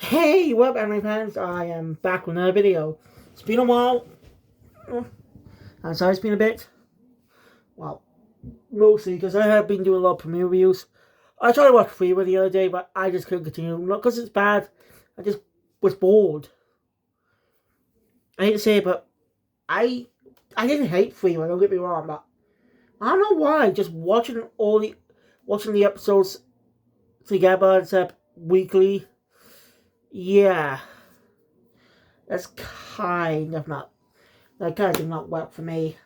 Hey, what up, anime fans? I am back with another video. It's been a while. I'm sorry it's been a bit. Well, mostly because I have been doing a lot of premiere reviews. I tried to watch Freewa the other day, but I just couldn't continue. Not because it's bad. I just was bored. I hate to say it, but I didn't hate Freewa, don't get me wrong, but I don't know why. Just watching the episodes together instead of weekly. Yeah, that's that kind of did not work for me.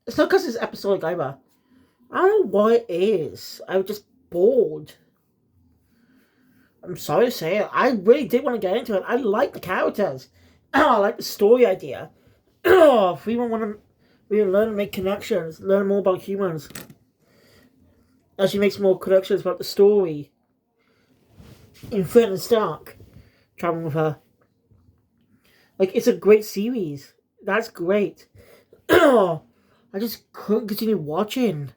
It's not because it's episodic either. I don't know what it is. I was just bored. I'm sorry to say it. I really did want to get into it. I like the characters. I like the story idea. If we want to really learn to make connections, learn more about humans. As she makes more connections about the story. In Flint and Stark, traveling with her. Like, it's a great series. That's great. I just couldn't continue watching.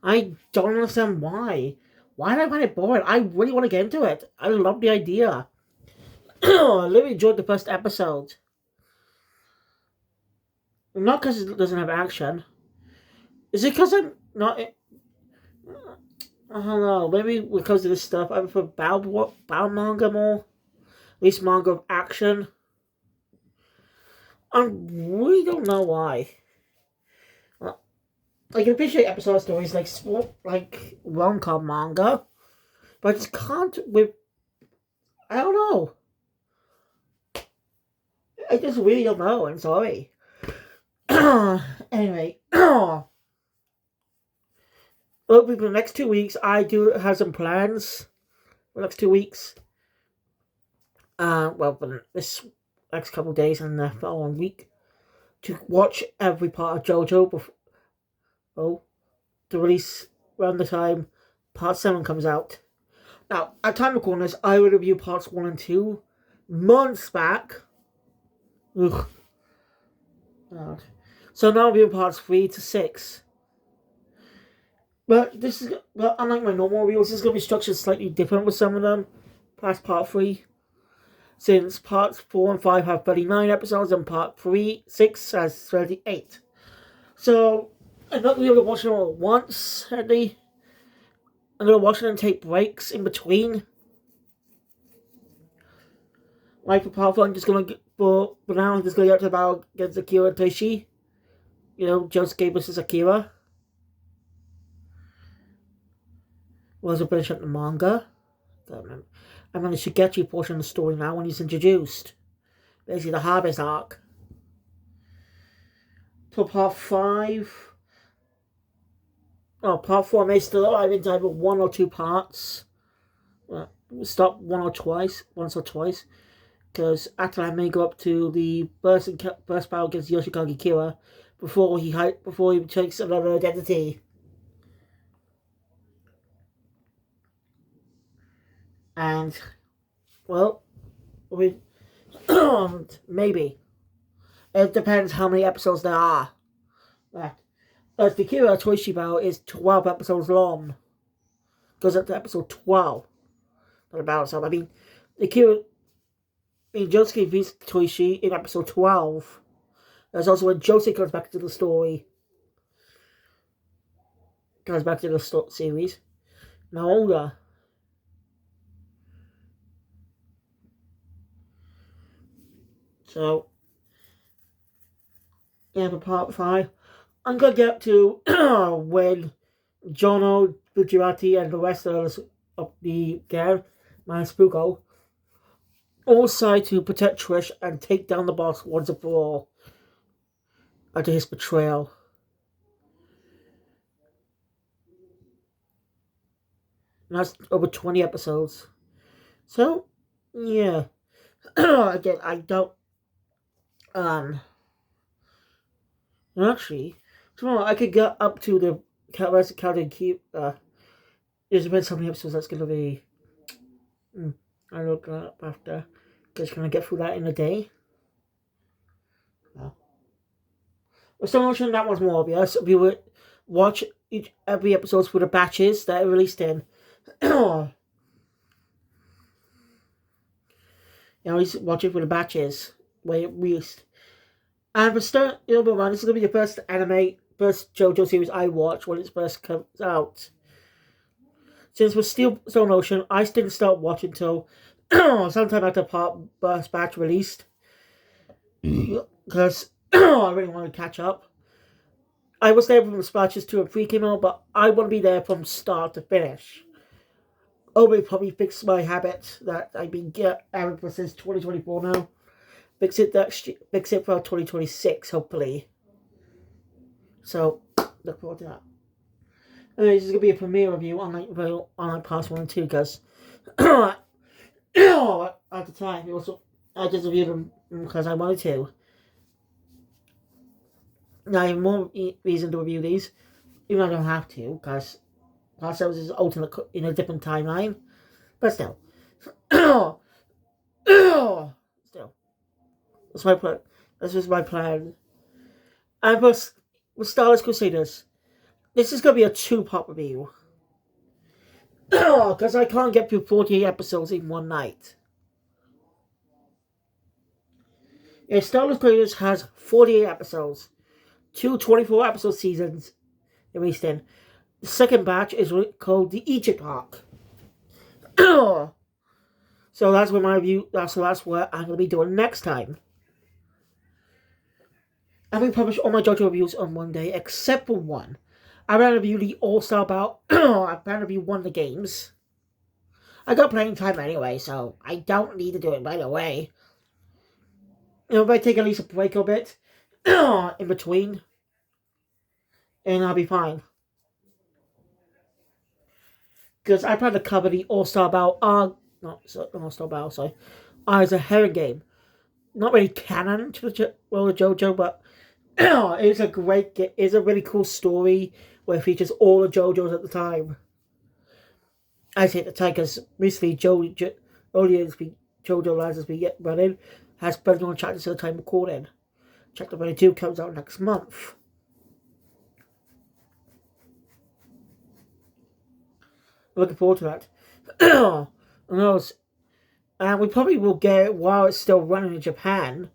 I don't understand why. Why did I find it boring? I really want to get into it. I love the idea. I really enjoyed the first episode. Not because it doesn't have action. Is it because I'm not... I don't know. Maybe because of this stuff. I prefer battle manga more. At least manga of action. I really don't know why. I can appreciate episode stories like rom-com manga, but I just can't with. I don't know. I just really don't know. I'm sorry. Anyway, well, for the next 2 weeks, I do have some plans. For the next 2 weeks. Well, for this next couple of days and the following week, to watch every part of JoJo before to release around the time Part 7 comes out. Now, at time of recording this, I will review parts 1 and 2 months back. Ugh. God. So now I'm reviewing parts 3 to 6. But unlike my normal reviews, this is going to be structured slightly different with some of them. Past part 3. Since parts 4 and 5 have 39 episodes and part 6 has 38. So, I'm not going to be able to watch them all at once, sadly. I'm going to watch them and take breaks in between. Like for part 1, I'm just going to for now, I'm just going to get to about against Akira and Toshi. You know, Josuke versus Akira. We'll also finish up the manga. I'm on the Shigechi portion of the story now when he's introduced. Basically, the Harvest arc. For part 5. Oh, part 4 may still arrive in either 1 or 2 parts. We'll stop once or twice. Because after I may go up to the first battle against Yoshikage Kira before he takes another identity. And, well, maybe. It depends how many episodes there are. The Kira Toshi battle is 12 episodes long. Goes up to episode 12. Not about so. Josuke beats Toshi in episode 12. There's also when Josuke comes back to the story. Comes back to the series. Now older. So, yeah, for part 5, I'm going to get up to when Jono, Bujirati, and the rest of the gang, minus Fugo, all decide to protect Trish and take down the boss once and for all after his betrayal. And that's over 20 episodes. So, yeah. Again, I don't... Actually, tomorrow I could get up to the rest of Counting Keep. There's been so many episodes that's going to be... I look up after. Just going to get through that in a day. Well, slow motion, that one's more obvious. We would watch every episode through the batches that are released in. He's watching for the batches where it released. And for start, this is going to be the first JoJo series I watch when it first comes out. Since we're still in Ocean, I didn't start watching until sometime after first batch released. Because I really want to catch up. I was there from batches 2 and 3 came out, but I want to be there from start to finish. It probably fixed my habit that I've been having for since 2024 now. Fix it for 2026, hopefully. So, look forward to that. Anyway, this is going to be a premiere review on Pass 1 and 2, because at the time, I just reviewed them because I wanted to. Now I have more reason to review these, even though I don't have to, because ourselves is alternate in a different timeline. But still. Still. That's my plan. This was my plan. And with Stardust Crusaders, this is going to be a 2-part review. Because I can't get through 48 episodes in one night. Stardust Crusaders has 48 episodes. 2 24-episode seasons released in. The second batch is called the Egypt arc. So that's what my review. That's what I'm going to be doing next time. I will publish all my JoJo reviews on one day, except for one. I ran a review the All-Star Bout. I ran a review one of the games. I got playing time anyway, so I don't need to do it right away. If I take at least a break a bit in between, and I'll be fine. Because I plan to cover the All-Star Bout. All-Star Bout, sorry. As a Heron game. Not really canon to the JoJo, but it's a really cool story where it features all the JoJo's at the time. I say at the time because recently JoJo Lands has been running, has 31 chapters at the time recording. Chapter 22 comes out next month. Looking forward to that. And we probably will get it while it's still running in Japan.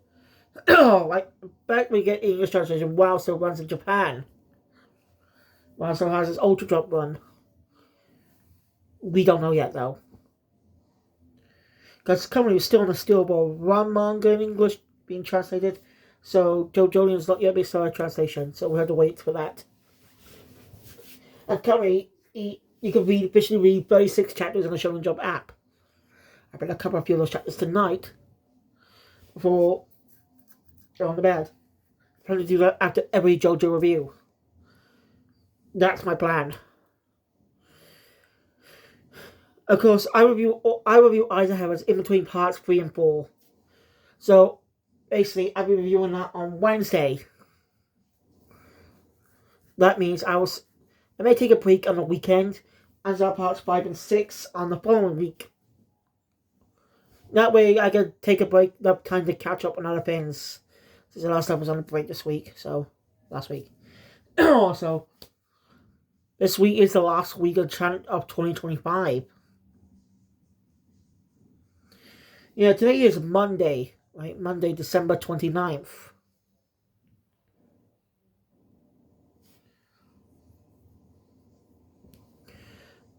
I bet we get English translation while it still runs in Japan. While it still has its Ultra Drop run. We don't know yet, though. Because currently we're still on the Steel Ball Run manga in English being translated. So JoJo's not yet been started translation, so we have to wait for that. And currently, you can officially read 36 chapters on the Shonen Jump app. I better cover a few of those chapters tonight before going to bed. I'm planning to do that after every JoJo review. That's my plan. Of course, I review Eyes of Heavens in between parts 3 and 4. So, basically, I'll be reviewing that on Wednesday. That means I may take a break on the weekend and start parts 5 and 6 on the following week. That way I can take a break, enough time to catch up on other things. Since the last time I was on a break this week, so last week. So, this week is the last week of 2025. Yeah, today is Monday, right? Monday, December 29th.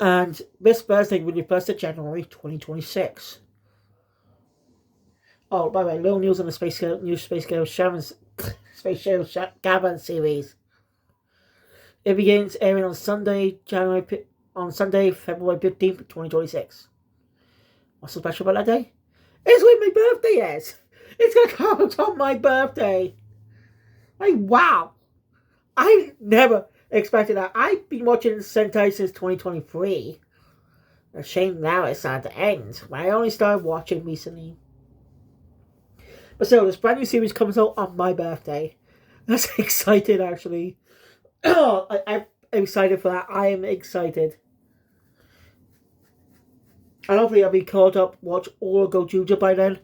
And this Thursday will be 1st of January 2026. Oh, by the way, little news on the Space Shuttle Gavin series. It begins airing on Sunday, February 15th, 2026. What's so special about that day? It's when my birthday is! It's gonna come out on my birthday! Like, wow! I never expected that. I've been watching Sentai since 2023. A shame now it's at the end. But I only started watching recently. But still, this brand new series comes out on my birthday. That's excited, actually. I'm excited for that. I am excited. And hopefully I'll be caught up, watch all of JoJo by then.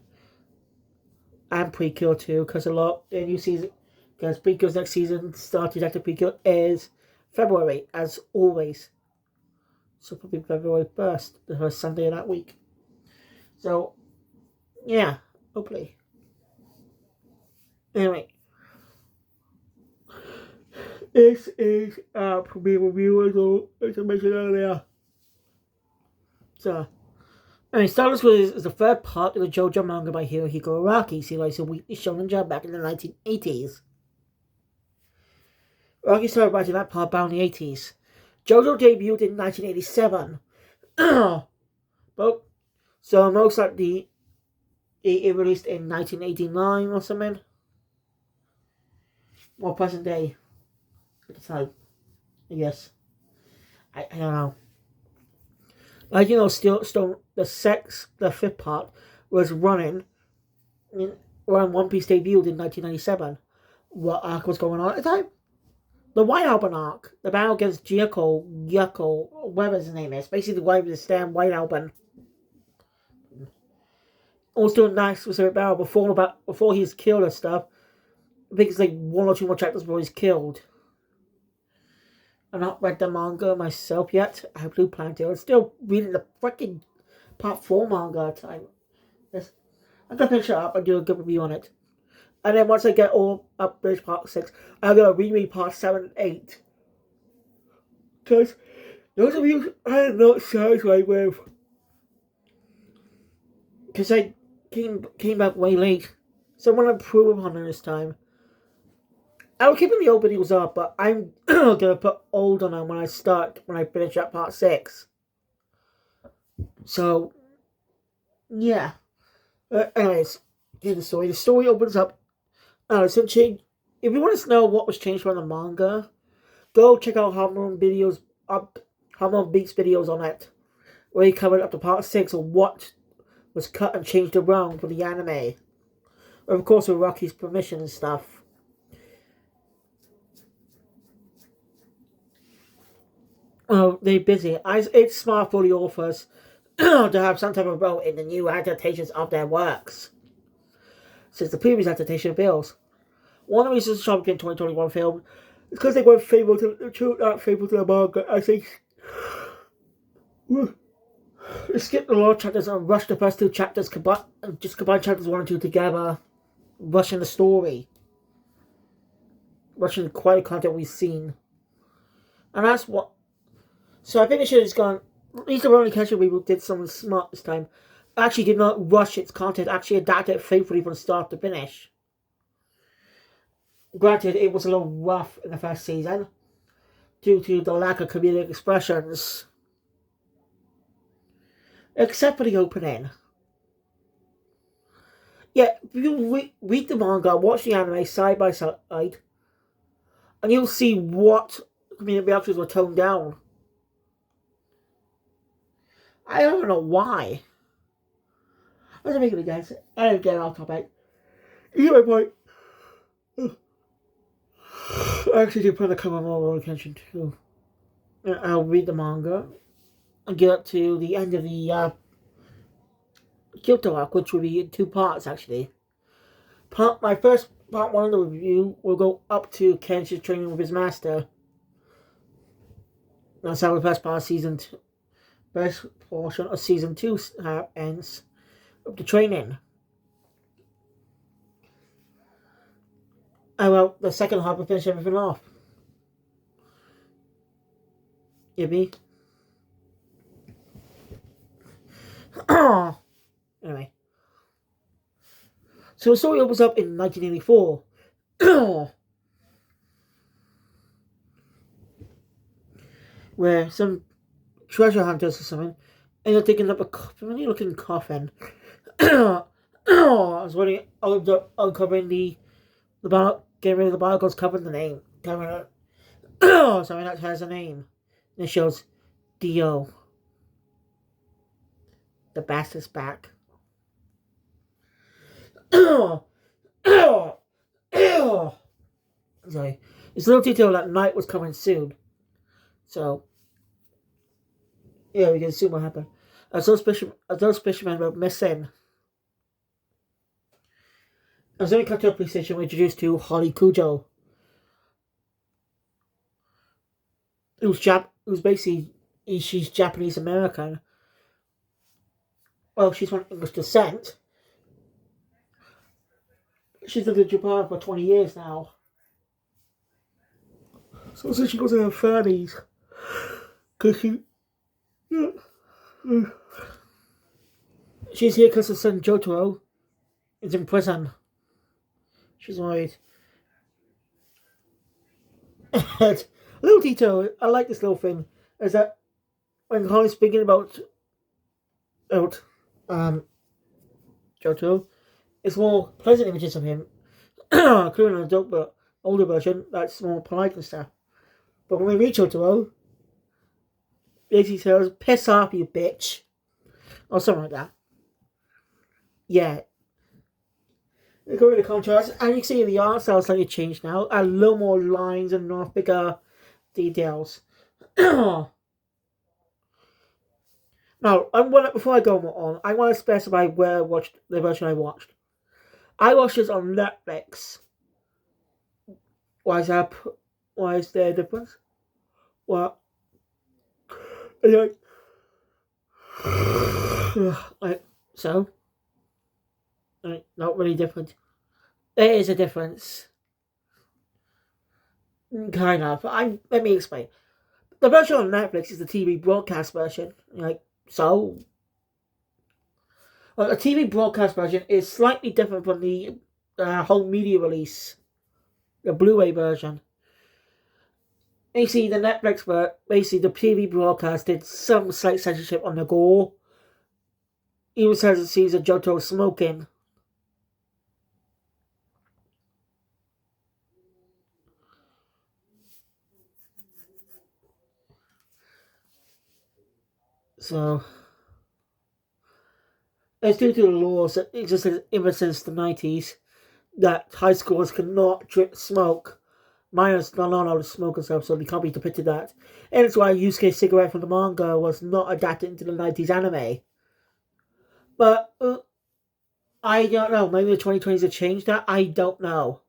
And Precure too, because the new season, because Precure's next season, Star Detective Precure, is February, as always. So probably February 1st, the first Sunday of that week. So, yeah, hopefully. Anyway, this is a premiere review, as I mentioned earlier. So, anyway, Stardust is the third part of the JoJo manga by Hirohiko Araki, serialized a weekly shonen jump back in the 1980s. Araki started writing that part back in the 80s. JoJo debuted in 1987. But, so most likely it released in 1989 or something. More present day at the time. Yes. I don't know. Like, you know, still the fifth part was running when One Piece debuted in 1997. What arc was going on at the time? The White Album arc. The battle against Yucko, whatever his name is. Basically, the guy with the stand White Album. Also, nice specific battle before he's killed and stuff. I think it's like 1 or 2 more chapters before he's killed. I've not read the manga myself yet. I do plan to. I'm still reading the freaking part 4 manga at a time. Yes. I'm gonna finish it up and do a good review on it. And then once I get all up finished part 6, I'm gonna reread part 7 and 8. Because those of you I'm not satisfied with. Because I came back way late. So I want to improve upon it this time. I'll keep the openings up, but I'm gonna put old on them when I finish up part 6. So, yeah. Anyways, here's the story. The story opens up. So change. If you want to know what was changed from the manga, go check out Hamon Beats videos on it, where he covered up to part 6 of what was cut and changed around for the anime. Of course, with Rocky's permission and stuff. Oh, they're busy. It's smart for the authors to have some type of role in the new adaptations of their works, since the previous adaptation fails. One of the reasons Champion 2021 failed is because they weren't faithful to the manga. I think they skipped a lot of chapters and rushed the first 2 chapters, just combine chapters 1 and 2 together, rushing the story, rushing quite a content we've seen, and that's what. So I think they should have just gone. At least the Rolling Catcher reboot did something smart this time. Actually, did not rush its content. Actually, adapted it faithfully from start to finish. Granted, it was a little rough in the first season due to the lack of comedic expressions, except for the opening. Yeah, if you read the manga, watch the anime side by side, and you'll see what comedic reactions were toned down. I don't know why. I don't make any sense. I don't get off topic. You get my point. I actually do plan to cover more attention too. I'll read the manga and get up to the end of the Kyoto arc, which will be in 2 parts actually. My first part 1 of the review will go up to Kenshi's training with his master. That's how the first part of season 2. First portion of season 2 ends with the training. And well, the second half will finish everything off. Anyway. So the story opens up in 1984. Where some treasure hunters or something end up digging up a funny looking coffin. I was wondering, uncovering getting rid of the barcodes, covering the name. Something that has a name. And it shows Dio. The bastard's back. Sorry. It's a little detail that night was coming soon. So, yeah, we can see what happened. As those fishermen were missing. As we cut to a police station, we're introduced to Holly Kujo. who's basically she's Japanese American. Well, she's from English descent. She's lived in Japan for 20 years now. So since she goes in her 30s, because she's here because her son Jotaro is in prison. She's worried. A little detail, I like this little thing, is that when Holly's speaking about Jotaro, it's more pleasant images of him, including an adult but older version that's more polite and stuff. But when we reach Jotaro, basically says, "Piss off, you bitch," or something like that. Yeah. They go with the contrast, and you can see the art style slightly changed now. A little more lines and more bigger details. Now, before I go on, I want to specify where I watched the version I watched. I watched this on Netflix. Why is that? Why is there a difference? Well, so, not really different. There is a difference. Kind of. Let me explain. The version on Netflix is the TV broadcast version. So. Well, the TV broadcast version is slightly different from the home media release, the Blu-ray version. You see, the Netflix basically the TV broadcast did some slight censorship on the gore. Even says it sees a Jotaro smoking. So, it's due to the laws that existed ever since the 90s that high schools cannot smoke. Minors not allowed to smoke and stuff, so they can't be depicted that. And it's why Yusuke Cigarette from the manga was not adapted into the 90s anime. But, I don't know. Maybe the 2020s have changed that. I don't know.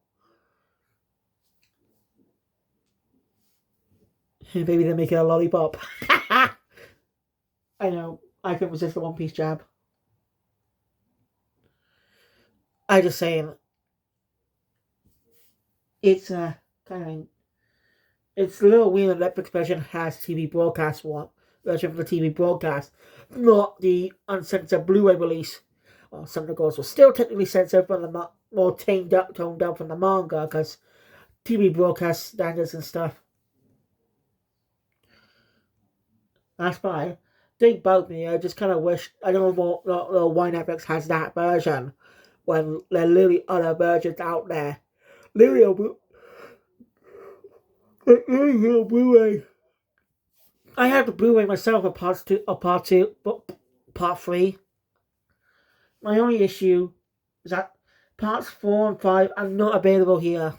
Maybe they're making a lollipop. I know. I couldn't resist the One Piece jab. I just saying. It's it's a little weird that Netflix version has TV broadcast version for the TV broadcast, not the uncensored Blu-ray release. Well, some of the girls were still technically censored, but the more toned down from the manga because TV broadcast standards and stuff. That's fine. They bug me. I just kind of wish I don't know why Netflix has that version when there are literally other versions out there. Literally Blu-ray. I have the Blu-ray myself of part 3. My only issue is that parts 4 and 5 are not available here.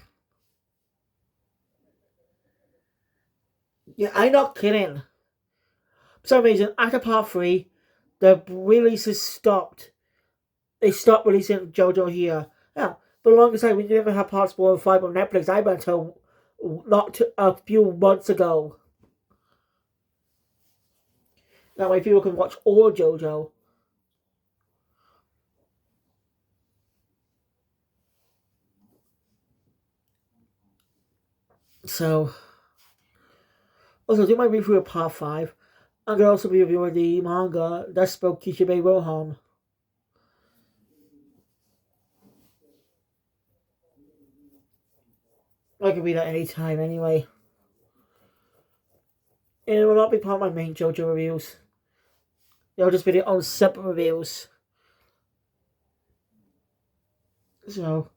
Yeah, I'm not kidding. For some reason, after part 3, the releases stopped. They stopped releasing JoJo here. Yeah, for the longest time, we never had parts 4 and 5 on Netflix. I went until not a few months ago. That way people can watch all JoJo. So, also do my review of part 5. I'm going to also be reviewing the manga that spoke Kishibe Rohan. I can read that anytime anyway. And it will not be part of my main JoJo reviews. They'll just be their own separate reviews. So,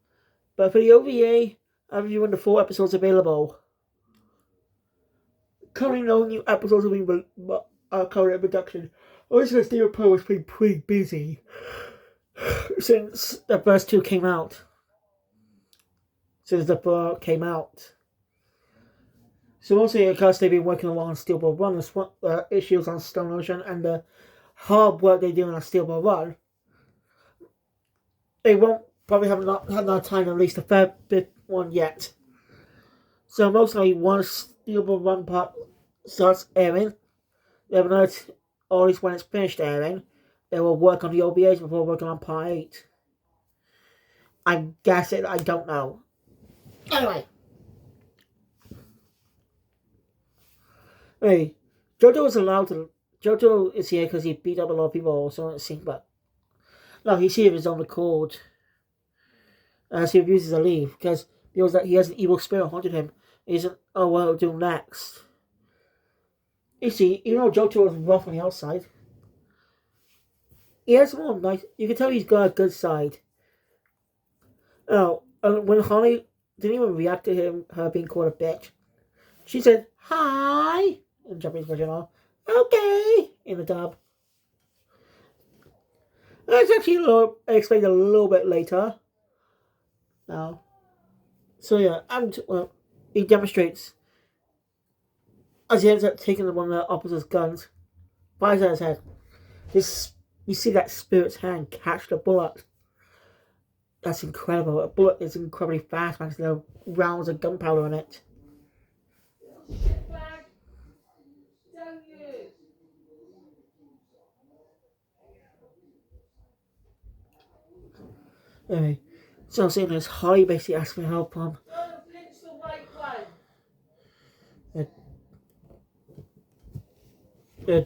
but for the OVA, I'm reviewing the 4 episodes available. Currently, no new episodes are being currently in production. Obviously, Stephen Poe has been pretty busy since the first 2 came out. Since the 4 came out. So mostly because they've been working along on Steel Ball Run, issues on Stone Ocean, and the hard work they do on Steel Ball Run, they won't probably have not had enough time to release the third one yet. So mostly once Steel Ball Run part starts airing. The other night, or at least when it's finished airing, they will work on the OVAs before working on Part 8. I'm guessing, I don't know. Anyway. Hey, JoJo is allowed to. JoJo is here because he beat up a lot of people also, it seems, but no, he's here of his own accord. As he refuses to leave because he knows that he has an evil spirit haunting him. He isn't, oh, what will do next? You see, even though JoJo is rough on the outside, he has more nice. You can tell he's got a good side. Oh, when Holly didn't even react to her being called a bitch, she said hi in Japanese version. Okay in the dub. That's actually explained a little bit later. Now, so yeah, well, he demonstrates as he ends up taking one of the opposite's guns, fires at his head. You see that spirit's hand catch the bullet. That's incredible. A bullet is incredibly fast, man. There are rounds of gunpowder in it. Anyway, so I'm saying this, Holly basically asked me help on. Damn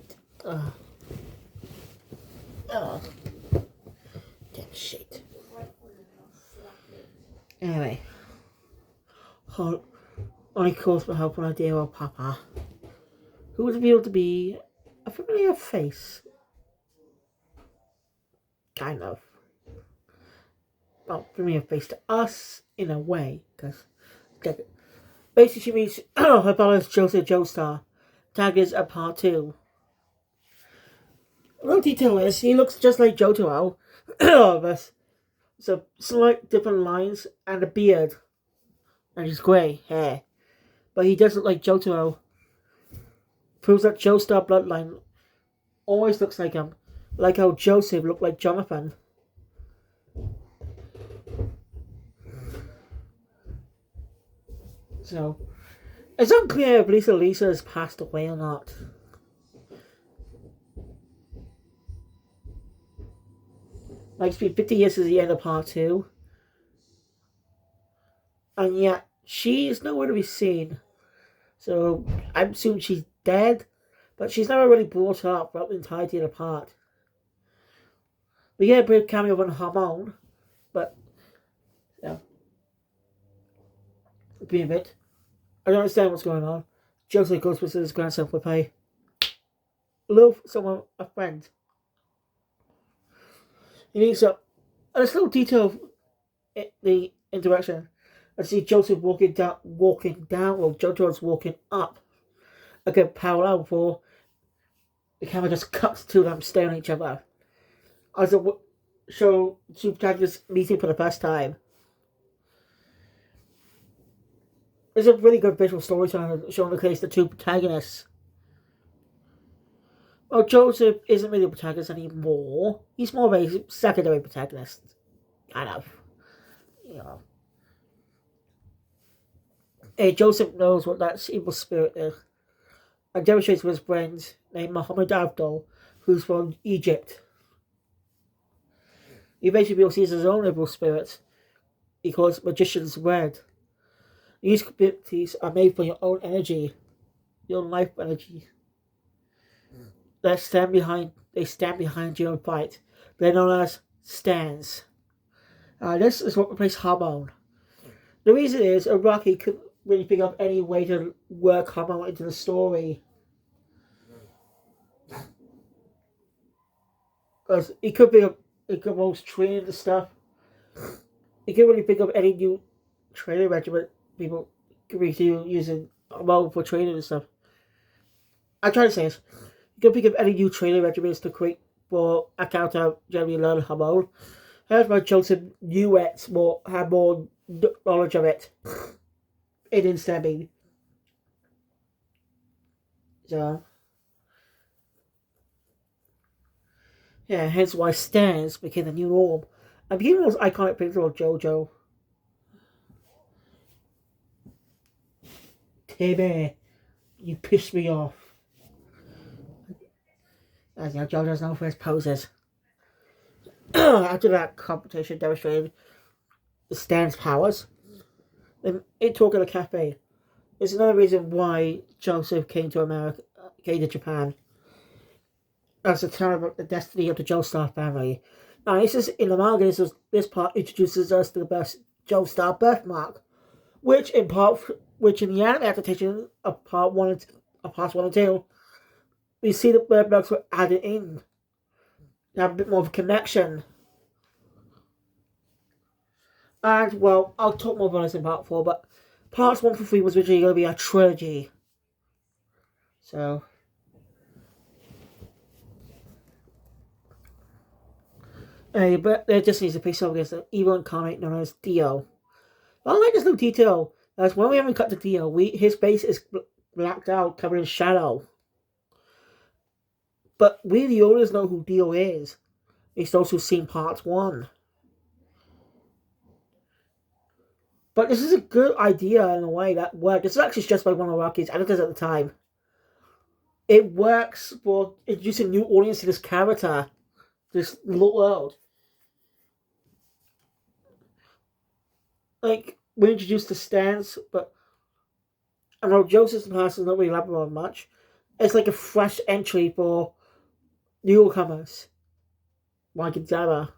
shit. Anyway, Holly calls for help on her dear old papa, who was revealed to be a familiar face. Kind of. Well, familiar face to us in a way, because basically she meets her brother's Joseph Joestar. Tag is a part 2. A little detail is he looks just like JoJo, but so slight different lines and a beard, and his grey hair. But he does look like JoJo. Proves that Joestar bloodline always looks like him, like how Joseph looked like Jonathan. So, it's unclear if Lisa has passed away or not. Like, it's been 50 years since the end of part 2. And yet, she is nowhere to be seen. So, I'm assuming she's dead, but she's never really brought up throughout the entirety of the part. We get a brief cameo of Harmon, but, yeah. Being a bit. I don't understand what's going on. Joseph goes with his grandson for pay. Love someone, a friend. He meets up. And there's a little detail of the interaction. I see Joseph walking down, while JoJo's walking up. Again, parallel before the camera just cuts to them staring at each other. As a show two protagonists meeting for the first time. It's a really good visual storytelling showing the case the two protagonists. Well, Joseph isn't really a protagonist anymore. He's more of a secondary protagonist. Kind of. You know. Hey, Joseph knows what that evil spirit is. And demonstrates with his friend named Muhammad Abdul, who's from Egypt. He basically sees his own evil spirit. He calls it Magician's Red. These abilities are made for your own energy, your life energy. They stand behind you and fight. They're known as stands. This is what replaced Harmon. The reason is Iraqi couldn't really think of any way to work Harmon into the story. Because he could be most trained and stuff. He couldn't really think of any new training regiment people could be using Harmon for training and stuff. I'm trying to say this. You can think of any new training regiments to create for a counter Jeremy learn Harmon. However, Joseph knew it had more knowledge of it in stabbing. So, yeah, hence why stands became the new norm. And became the most iconic picture of JoJo. Timmy. You pissed me off. As you know, JoJo's known for his poses. After that competition demonstrated the stand's powers, then it talk at a cafe. It's another reason why Joseph came to Japan. As to tell about the destiny of the Joestar family. Now, this is in the manga. This part introduces us to the best Joestar birthmark, which in the anime adaptation of parts 1 and 2, we see the birthmarks were added in to have a bit more of a connection. And well, I'll talk more about this in part 4, but parts 1 through 3 was originally going to be a trilogy. So. But there just needs to be something against the evil incarnate known as Dio. I like this little detail. As when we haven't cut to Dio, his face is blacked out, covered in shadow. But we, the owners, know who Dio is. It's those who've seen part 1. But this is a good idea in a way that worked. This is actually stressed by one of Rocky's editors at the time. It works for introducing new audience to this character, this little world. Like, we introduced the stands, but I know Joseph's past is not really elaborate on much. It's like a fresh entry for newcomers, like Zara.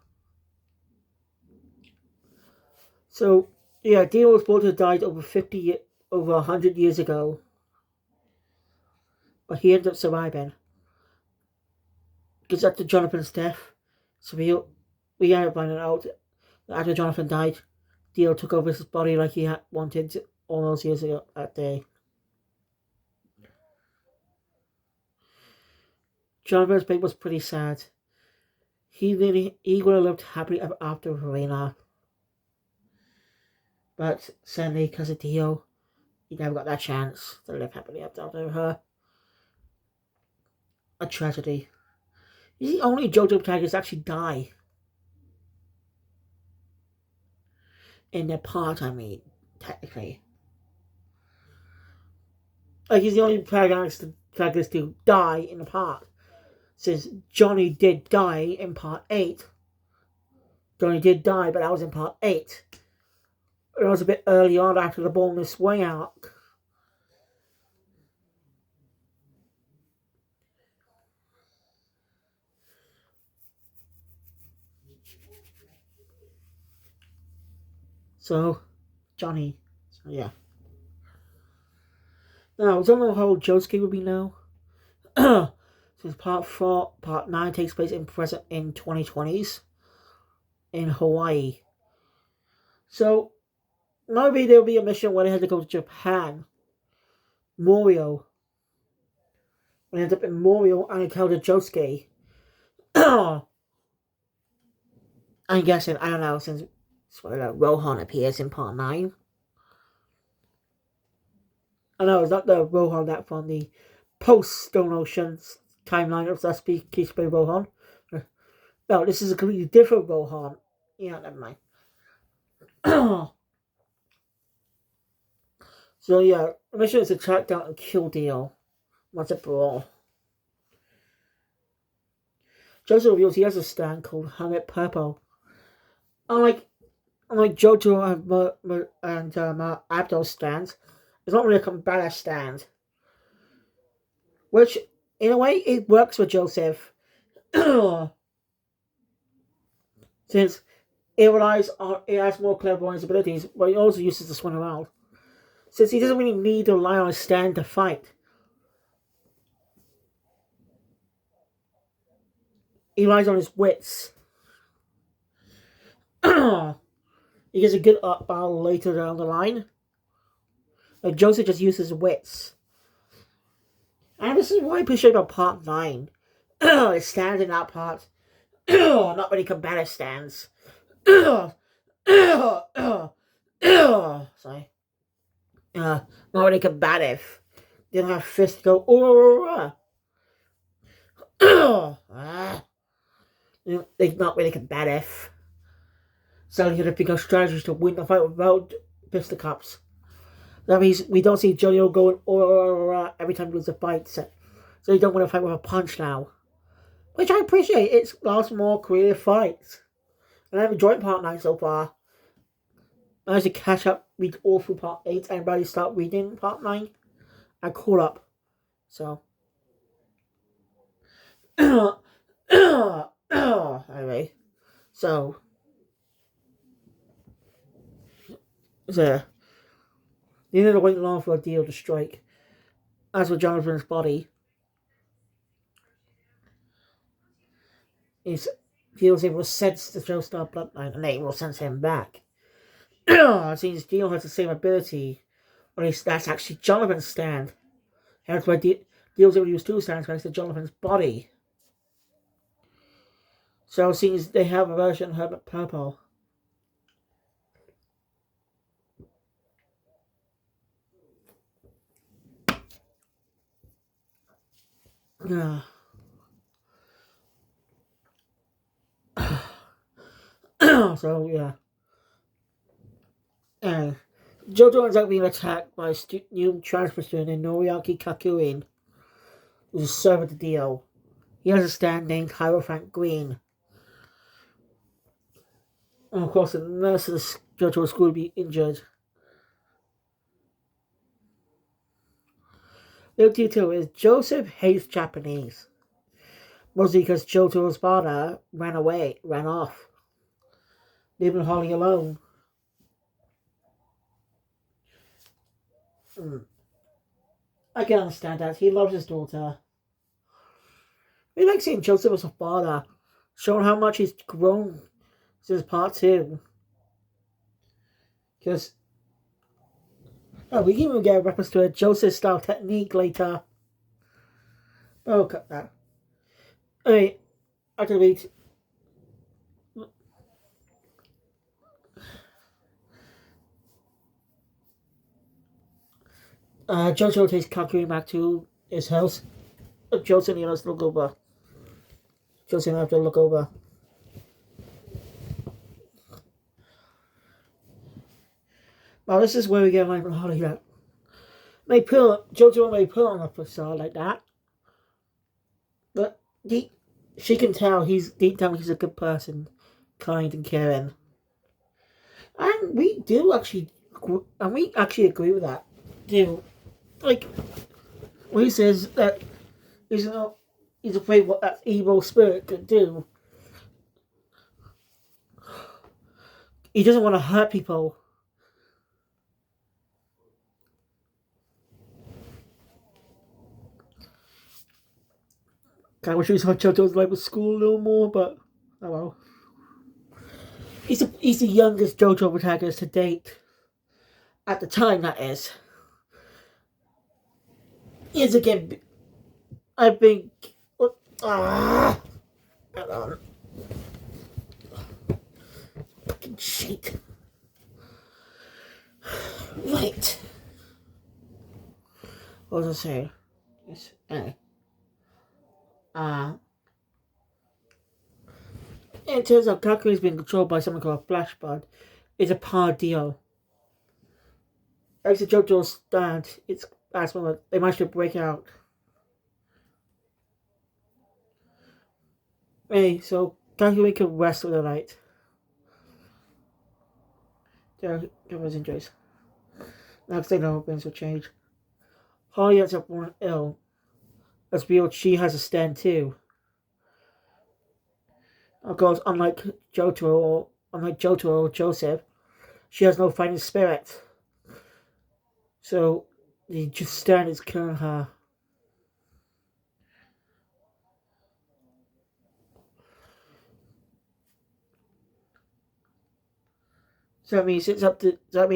So, yeah, Dio was brought to die over 100 years ago. But he ended up surviving. Because after Jonathan's death, so we ended up finding out that after Jonathan died, Dio took over his body like he had wanted all those years ago that day. Jonathan's fate was pretty sad. He would have lived happily ever after with Rena. But sadly, because of Dio, he never got that chance to live happily ever after her. A tragedy. He's the only JoJo protagonist to actually die. In their part, I mean, technically. Like, he's the only protagonist to die in the part. Since Johnny did die in part 8. Johnny did die, but that was in part 8. It was a bit early on after the Born This Way arc. So, Johnny. So, yeah. Now, I don't know how old Josuke will be now. Since part 9 takes place in 2020s in Hawaii. So, maybe there'll be a mission where they had to go to Japan. Morio. When they end up in Morio and encounter Josuke. I'm guessing, I don't know, since Rohan appears in part 9. I know it's not the Rohan that from the post-Stone Ocean timeline of Kispe Rohan. No, this is a completely different Rohan. Yeah, never mind. So yeah, the mission is to track down and kill Dio once and for all. Joseph reveals he has a stand called Hermit Purple. Unlike JoJo and Abdul's stands, it's not really a combative stand. Which, in a way, it works for Joseph. Since it has more clairvoyance abilities, but he also uses to swing around. Since he doesn't really need to rely on a stand to fight. He relies on his wits. He gets a good up battle later down the line. Like Joseph just uses wits. And this is why I appreciate about part 9. It stands in that part. Not really combative stands. Sorry. Not really combative. They don't have fists to go. They're not really combative. So you have to pick up strategies to win the fight without fisticuffs. That means we don't see JoJo going every time he loses a fight. So you don't want to fight with a punch now. Which I appreciate. It's lots more creative fights. And I've enjoyed part 9 so far. I managed to catch up, read all through part 8, and ready to start reading part 9. I caught up. So. Anyway. So. You need to wait long for a deal to strike. As for Jonathan's body, he was able to sense the Joestar bloodline and able to sense him back. Since Dio has the same ability, or at least that's actually Jonathan's stand. That's why Dio was able to use 2 stands next to Jonathan's body. So since they have a version of Herbert Purple. Yeah. So yeah. And JoJo ends up being attacked by a new transfer student named Noriaki Kakuin, who's a servant to Dio. He has a stand named Hierophant Green. And of course, the nurse of the JoJo school will be injured. Little detail is Joseph hates Japanese. Mostly because JoJo's father ran off, leaving Holly alone. I can understand that. He loves his daughter. We like seeing Joseph as a father, showing how much he's grown since part 2. Because we can even get a reference to a Joseph-style technique later. Oh, cut that. Anyway, I can read. Jojo takes Kakuin back to his house. Joseph and Yana's look over. Joseph have to look over. Well, this is where we get like Holly that. Jojo may put on a facade like that. But she can tell deep down he's a good person, kind and caring. And we actually agree with that. Like when he says that he's afraid what that evil spirit could do. He doesn't want to hurt people. I wish we saw JoJo's life at school a little more, but oh well. He's the youngest JoJo protagonist to date. At the time, that is. Is again. I think. Hold on. Fucking shit. Right. What was I saying? Yes. Anyway. It turns out Kakuin is being controlled by something called a flashbud. It's a power deal. Thanks to JoJo's stand, they managed to break out. Hey, so Kakuin can rest for the night. Everyone's enjoys. Next thing no things will change. Holly ends up born ill. As real, she has a stand too. Of course, unlike Jotaro or Joseph, she has no fighting spirit. So the stand is killing her. So that means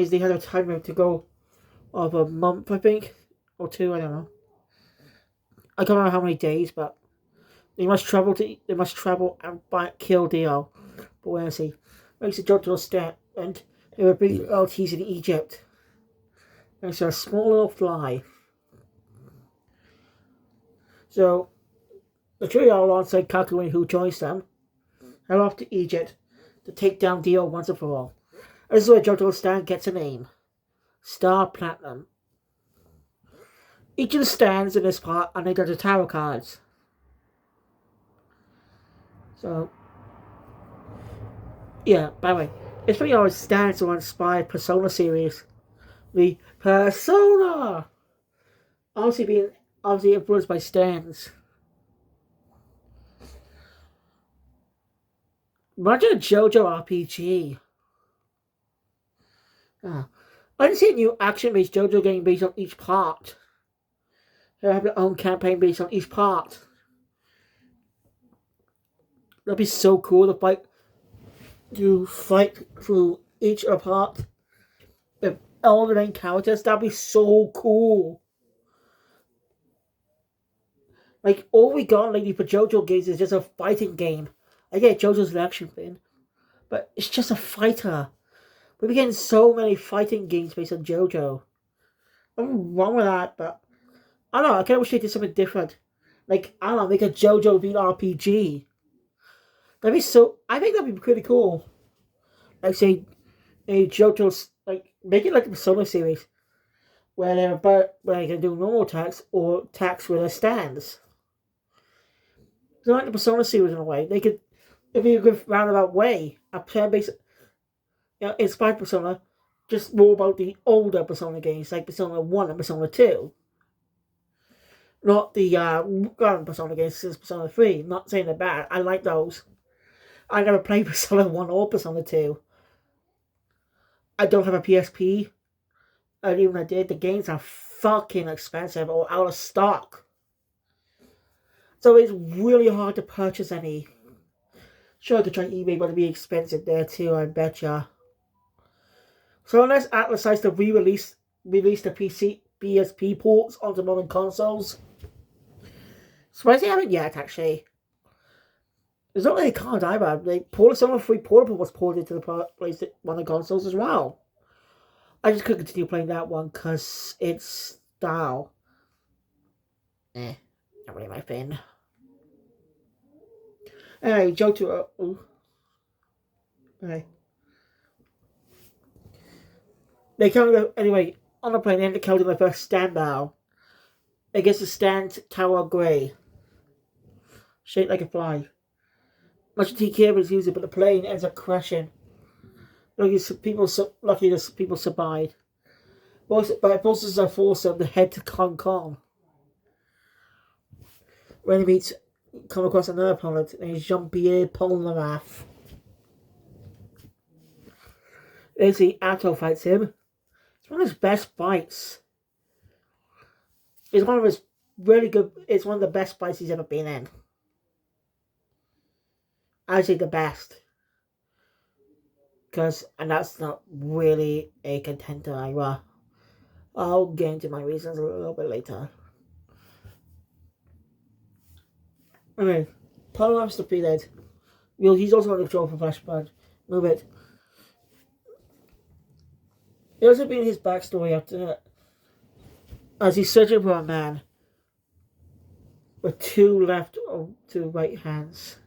they had a timer to go of a month, I think, or 2. I don't know. I don't know how many days, but they must travel and kill Dio. But we'll see. Makes the JoJo stand, and there were big LTs in Egypt. Makes a small little fly. So the trio alongside Kakuin, who joins them, head off to Egypt to take down Dio once and for all. This is where JoJo's stand gets a name. Star Platinum. Each of the stands in this part are named after tarot cards. So, yeah, by the way, it's pretty always stands or inspired Persona series. The Persona! Obviously influenced by stands. Imagine a JoJo RPG. I didn't see a new action-based JoJo game based on each part. They'll have their own campaign based on each part. That'd be so cool to fight through each part with all the main characters. That'd be so cool. Like, all we got lately for JoJo games is just a fighting game. I get JoJo's an action thing, but it's just a fighter. We've been getting so many fighting games based on JoJo. I'm wrong with that, but I don't know. I kind of wish they did something different. Like, I don't know, make a JoJo beat RPG. That'd be so. I think that'd be pretty cool. Like, say, a JoJo's, like, make it like the Persona series, where they can do normal attacks or attacks with their stands. So like the Persona series in a way, it'd be a good roundabout way. A turn-based, inspired Persona, just more about the older Persona games, like Persona 1 and Persona 2. Not the current Persona games since Persona 3. Not saying they're bad. I like those. I never played Persona 1 or Persona 2. I don't have a PSP. And even if I did, the games are fucking expensive or out of stock. So it's really hard to purchase any. Sure, I could try eBay, but it'd be expensive there too, I betcha. So unless Atlas decides to release the PSP ports onto modern consoles. Surprised they haven't yet, actually. There's not really cards either. Persona 3 Portable was ported to the modern consoles as well. I just couldn't continue playing that one because it's style. Not really my thing. Anyway, JoJo. Okay. They counted anyway on the plane. They counted my first stand now. Against the stand Tower Grey, shaped like a fly. Much TK was using, but the plane ends up crashing. Luckily, people survived. But it forces a force of the head to Hong Kong. When he come across another opponent, named Jean-Pierre Polnareff. Basically, Atto fights him. It's one of his best fights. It's one of his really good. It's one of the best fights he's ever been in. I say the best. And that's not really a contender either. I'll get into my reasons a little bit later. Okay, Polnareff's defeated. He's also on the draw for Flashback. Move it. It also been his backstory after that. As he's searching for a man with two right hands.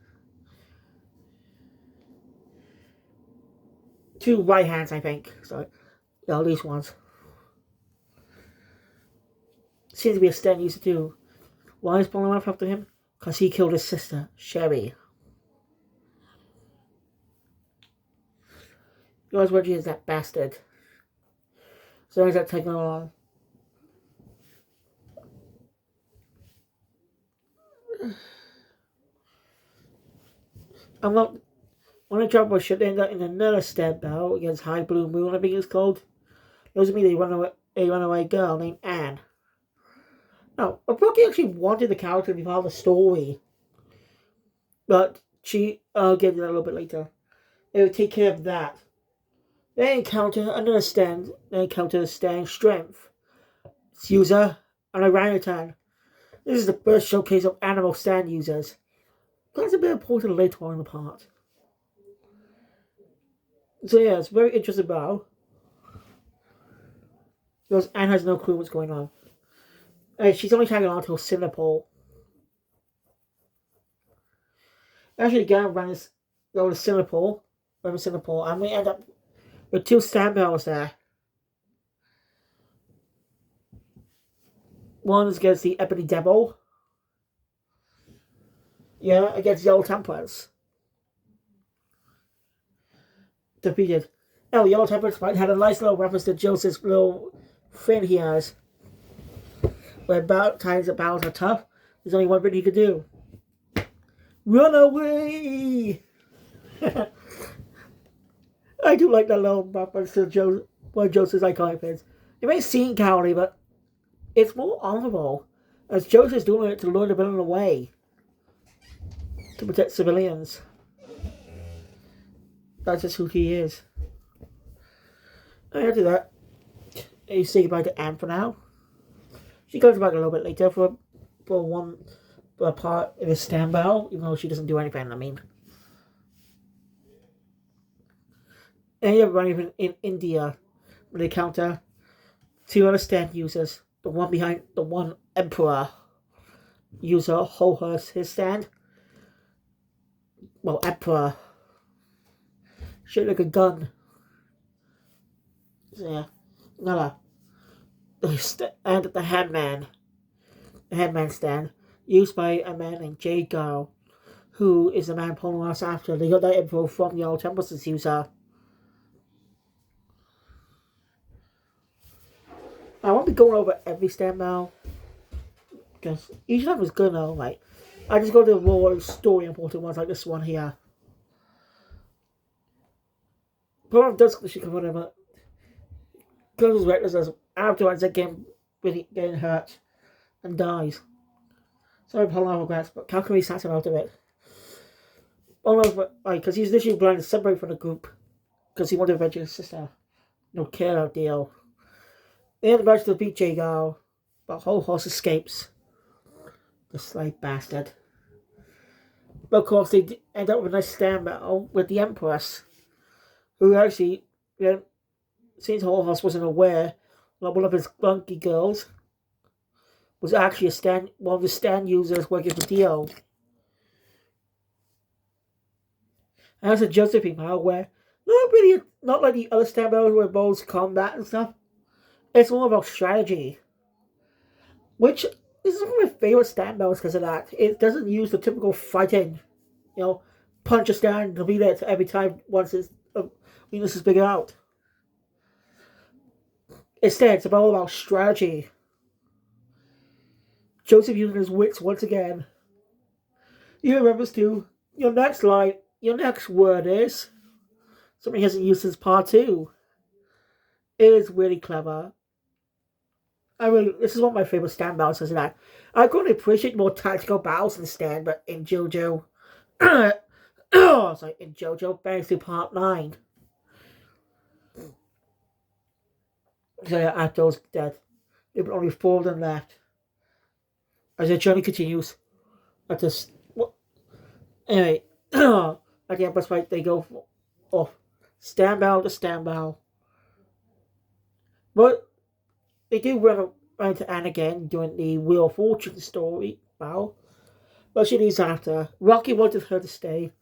Two right hands, I think. Sorry. Yeah, at least once. Seems to be a stand user too. Why is Polnareff after him? Because he killed his sister, Sherry. He always Reggie is that bastard. So he's that taking along. I'm not. When the trouble should end up in another stand battle against High Blue Moon, I think it's called. Those are me, a runaway girl named Anne. No, Brookie actually wanted the character to be part of the story. But I'll get to that a little bit later. They would take care of that. They encounter another stand. They encounter a stand strength. It's user, an orangutan. This is the first showcase of animal stand users. That's a bit important later on in the part. So yeah, it's a very interesting battle. Because Anne has no clue what's going on. She's only tagging on to Singapore. Actually, Garen ran this go to Singapore, and we end up with two stand battles there. One is against the Ebony Devil. Yeah, against Yellow Templars. Defeated. Oh, Yellow Templars might have a nice little reference to Joseph's little thing he has. When times of battles are tough, there's only one thing he could do. Run away! I do like that little reference to one of Joseph's iconic things. It may seem cowardly, but it's more honorable, as Joseph's doing it to lure the villain away to protect civilians. That's just who he is. After that, you say goodbye to Anne for now. She comes back a little bit later for a part in a stand battle, even though she doesn't do anything, I mean. And you have running in India, where they counter two other stand users. The one behind the one emperor user holds his stand. Well, emperor. Shaped like a gun. So, yeah. Another. And the headman stand, used by a man named JoJo's, who is the man pulling us after they got that info from Yellow Templars' user. I won't be going over every stand now, because each of them is good now, like, I just go to the more story important ones like this one here. Problem does she come whatever. Goes reckless as afterwards again getting hurt and dies. Sorry, Paul regrets, but how can we snatch him out of it? Oh no, because he's literally blind to separate from the group because he wanted to avenge his sister. No care deal. They had the match to beat Jagar, but whole horse escapes. The slave bastard. But of course, they end up with a nice stand battle with the Empress, who actually, since whole horse wasn't aware that one of his clunky girls was actually one of the stand users working for Dio. And that's a Josephine battle where not like the other stand battles where it involves combat and stuff. It's more about strategy, which is one of my favorite stand battles because of that. It doesn't use the typical fighting, punch a stand to beat it every time once its weakness is figured out. Instead, it's all about strategy. Joseph using his wits once again. He remembers to your next word is something he hasn't used since part 2. It is really clever. This is one of my favorite stand battles, isn't it? I couldn't appreciate more tactical battles in stand, but in JoJo, in JoJo, thanks to part 9. So yeah, Ato's dead. There were only 4 of them left. As the journey continues, anyway, at the Empress fight, they go off stand battle to stand battle. But they do run into Anne again during the Wheel of Fortune story battle. But she leaves after. Rocky wanted her to stay,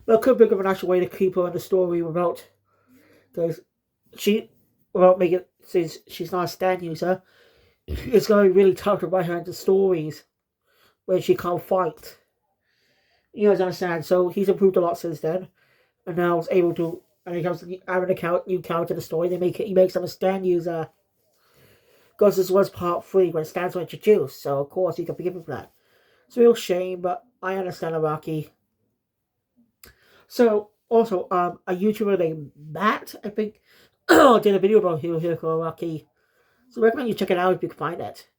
but couldn't think of an actual way to keep her in the story since she's not a stand user, it's going to be really tough to write her into stories where she can't fight. You guys understand? So he's improved a lot since then, and now is able to. And he comes to add a new character to the story. He makes him a stand user. Because this was part 3 when stands were introduced, so of course you can forgive him for that. It's a real shame, but I understand Araki. So also, a YouTuber named Matt, I think, did a video about Hirohiko Araki. So I recommend you check it out if you can find it.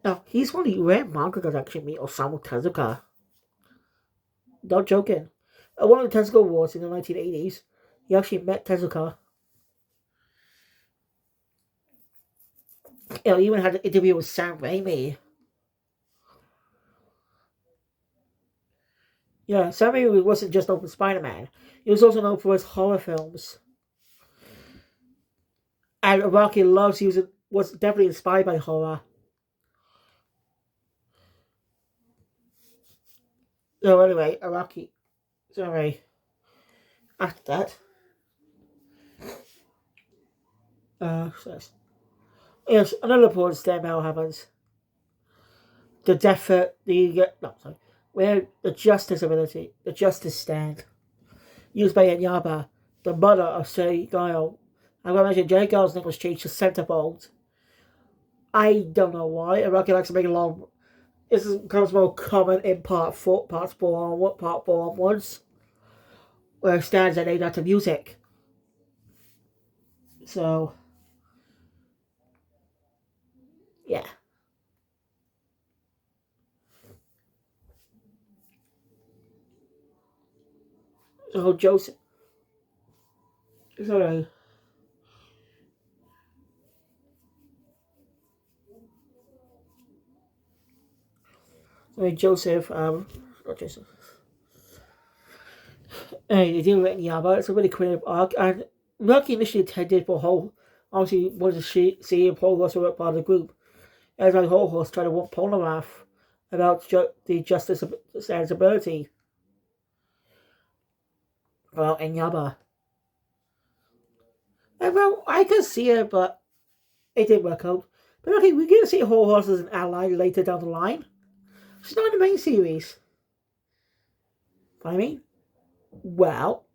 Now, he's one of the rare manga that actually meet Osamu Tezuka. Not joking. At one of the Tezuka Awards in the 1980s, he actually met Tezuka. He even had an interview with Sam Raimi. Yeah, Sam Raimi wasn't just known for Spider-Man. He was also known for his horror films. And Araki was definitely inspired by horror. So anyway, Araki. Sorry. After that. Yes, another important step now happens. The death, where the justice ability, the justice stand, used by Enyaba, the mother of Sir Guile. I'm going to mention J. Guile's name was changed to Centerfold. I don't know why. I reckon likes to make a long. This becomes more common in parts 4 onwards, where stands are named after music. So, yeah. So Joseph. Sorry. Joseph. Not Joseph. Hey, they deal with Yaba. It's a really creative arc, and Lucky initially intended for Whole. Obviously, wanted to see if Whole also work part of the group. As like Whole Horse tried to warn Polnareff about the Justice Stand's ability about Enyaba. And well, I can see it, but it didn't work out. But okay, we're going to see Whole Horse as an ally later down the line. She's not in the main series. I mean, well,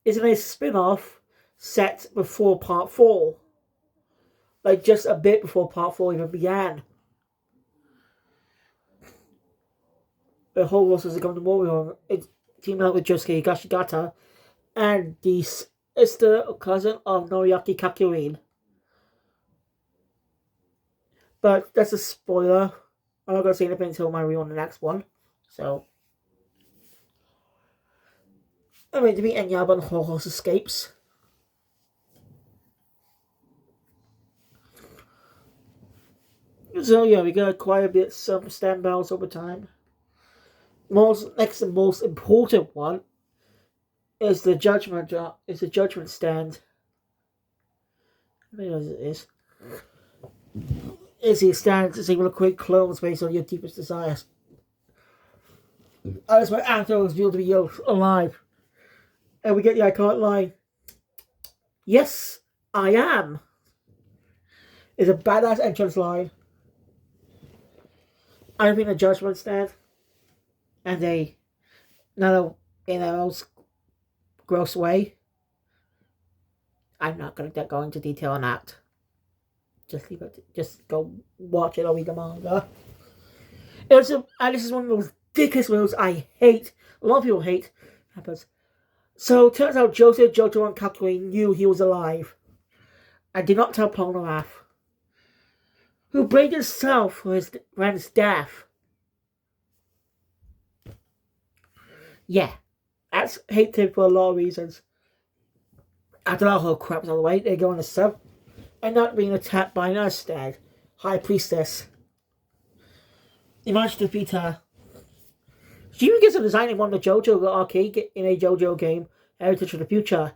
isn't a spin-off set before part 4? Like just a bit before part 4 even began. The Whole Horse has become the Morion. It's teamed up with Josuke Higashigata and the sister cousin of Noriaki Kakurin. But that's a spoiler. I'm not going to say anything until I review on the next one. So, I mean, to meet Enyaba and Whole Horse escapes. So yeah, we got quite a bit some stand battles over time. Next and most important one is the judgment. Is the judgment stand. I think it is. Is he stands is able to create clones based on your deepest desires. That's why Actor was revealed to be alive. And we get the iconic line, "Yes, I am." It's a badass entrance line. I think the judgment stand and in a most gross way. I'm not going to go into detail on that. Just leave it. Just go watch it or read the manga. This is one of those ridiculous moves I hate. A lot of people hate. Happens. So it turns out Joseph, Jojo, and Kakui knew he was alive, and did not tell Polnareff, who blamed himself for his friend's death. Yeah, that's hated for a lot of reasons. After that whole crap's out of the way, they go on a sub, and not being attacked by an Erstad, High Priestess. He managed to defeat her. She even gets a design in one of the JoJo arcade in a JoJo game, Heritage of the Future.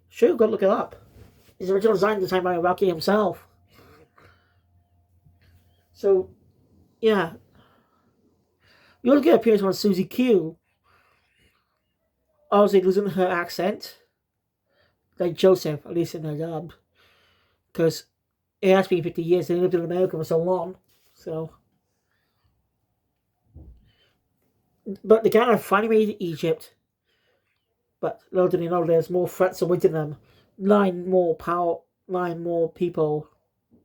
Sure, go look it up. His original design designed by Rocky himself. So, yeah. You also get appearance on Susie Q. Obviously losing her accent. Like Joseph, at least in her dub. Because it has been 50 years, they lived in America for so long. So. But the Ghana finally made Egypt. But little did they know there's more threats awaiting them. 9 more people,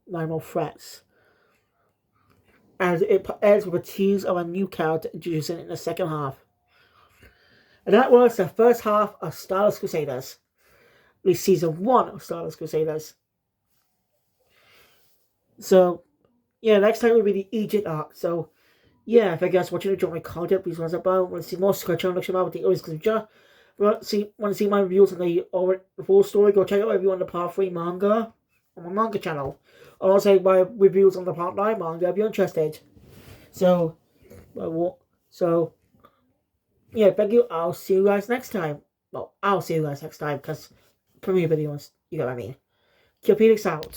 9 more threats. And it ends with a tease of a new character introducing in the second half. And that was the first half of Stardust Crusaders. At least season 1 of Stardust Crusaders. So, yeah, next time will be the Egypt arc. So, yeah, if you guys want to enjoy my content, please want to see more Scratch on the with the always Future. Want to see my reviews on the full story? Go check out my review on the Part 3 manga on my manga channel. I'll also my reviews on the Part 9 manga if you're interested. So, yeah, thank you. I'll see you guys next time. Well, I'll see you guys next time because premiere videos, you know what I mean. Kill Phoenix out.